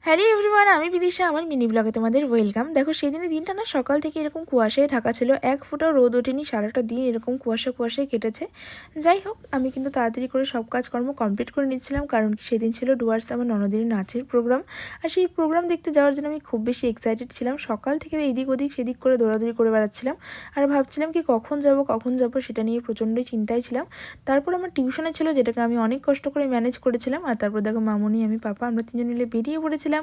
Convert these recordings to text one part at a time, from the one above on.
Hello everyone, আমি বিদিশা। আমার mini ব্লগে তোমাদের ওয়েলকাম। দেখো, সেদিনের দিনটা না সকাল থেকে এরকম কুয়াশায় ঢাকা ছিল, এক ফোঁটাও রোদ ওঠেনি, সারাটা দিন এরকম কুয়াশায় কেটেছে। যাই হোক, আমি কিন্তু তাড়াতাড়ি করে সব কাজকর্ম কমপ্লিট করে নিচ্ছিলাম, কারণ সেদিন ছিল ডুয়ার্স আমার ননদের নাচের প্রোগ্রাম। আর সেই প্রোগ্রাম দেখতে যাওয়ার জন্য আমি খুব বেশি এক্সাইটেড ছিলাম। সকাল থেকে এদিক ওদিক সেদিক করে দৌড়াদৌড়ি করে বেড়াচ্ছিলাম, আর ভাবছিলাম কি কখন যাব সেটা নিয়ে প্রচণ্ডই চিন্তায় ছিলাম। তারপর আমার টিউশনে ছিল, যেটাকে আমি অনেক কষ্ট করে ম্যানেজ করেছিলাম। আর তারপর দেখো, মামুনি, আমি, পাপা, আমরা তিনজন মিলে বেরিয়ে পড়েছিলাম।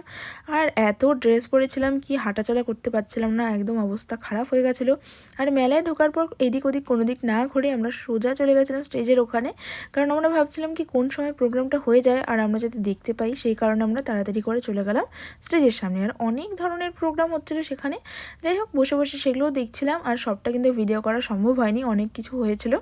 আর এত ড্রেস পরেছিলাম কি হাঁটাচলা করতে পারছিলাম না, একদম অবস্থা খারাপ হয়ে গেছিলো। আর মেলায় ঢোকার পর এদিক ওদিক কোনো দিক না ঘুরে আমরা সোজা চলে গেছিলাম স্টেজের ওখানে, কারণ আমরা ভাবছিলাম কি কোন সময় প্রোগ্রামটা হয়ে যায় আর আমরা যাতে দেখতে পাই, সেই কারণে আমরা তাড়াতাড়ি করে চলে গেলাম স্টেজের সামনে। আর অনেক ধরনের প্রোগ্রাম হচ্ছিলো সেখানে। যাই হোক, বসে বসে সেগুলোও দেখছিলাম। আর সবটা কিন্তু ভিডিও করা সম্ভব হয়নি, অনেক কিছু হয়েছিল,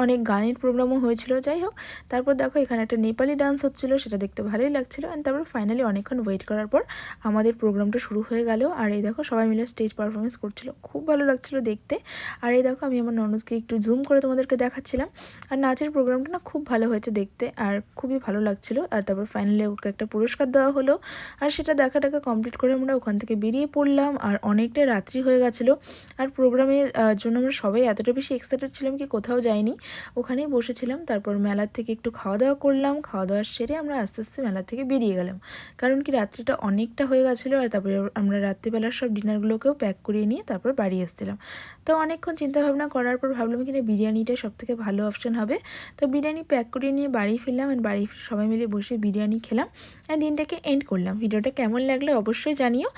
অনেক গানের প্রোগ্রামও হয়েছিল। যাই হোক, তারপর দেখো এখানে একটা নেপালি ডান্স হচ্ছিলো, সেটা দেখতে ভালোই লাগছিলো। অ্যান্ড তারপর ফাইনালি অনেকক্ষণ ওয়েট করার পর আমাদের প্রোগ্রামটা শুরু হয়ে গেল। আর এই দেখো, সবাই মিলে স্টেজ পারফরমেন্স করছিল, খুব ভালো লাগছিল দেখতে। আর এই দেখো, আমি আমার ননদকে একটু জুম করে তোমাদেরকে দেখাচ্ছিলাম। আর নাচের প্রোগ্রামটা না খুব ভালো হয়েছে দেখতে, আর খুবই ভালো লাগছিল। আর তারপর ফাইনালি ওকে একটা পুরস্কার দেওয়া হলো। আর সেটা দেখাটাকে কমপ্লিট করে আমরা ওখান থেকে বেরিয়ে পড়লাম। আর অনেকটাই রাত্রি হয়ে গেছিলো। আর প্রোগ্রামের জন্য আমরা সবাই এতটা বেশি এক্সাইটেড ছিলাম কি কোথাও যাইনি, ওখানেই বসেছিলাম। তারপর মেলার থেকে একটু খাওয়া দাওয়া করলাম, খাওয়া দাওয়া সেরে আমরা আস্তে আস্তে মেলার থেকে বেরিয়ে গেলাম, কারণ কি রাত্রিটা অনেকটা হয়ে গেছিলো। আর তারপরে আমরা রাত্রিবেলার সব ডিনারগুলোকেও প্যাক করিয়ে নিয়ে তারপর বাড়ি এসেছিলাম। তো অনেকক্ষণ চিন্তাভাবনা করার পর ভাবলাম কিনা বিরিয়ানিটা সবথেকে ভালো অপশান হবে। তো বিরিয়ানি প্যাক করিয়ে নিয়ে বাড়ি ফিরলাম, আর বাড়ি সবাই মিলে বসে বিরিয়ানি খেলাম। আর দিনটাকে এন্ড করলাম। ভিডিওটা কেমন লাগলো অবশ্যই জানিও।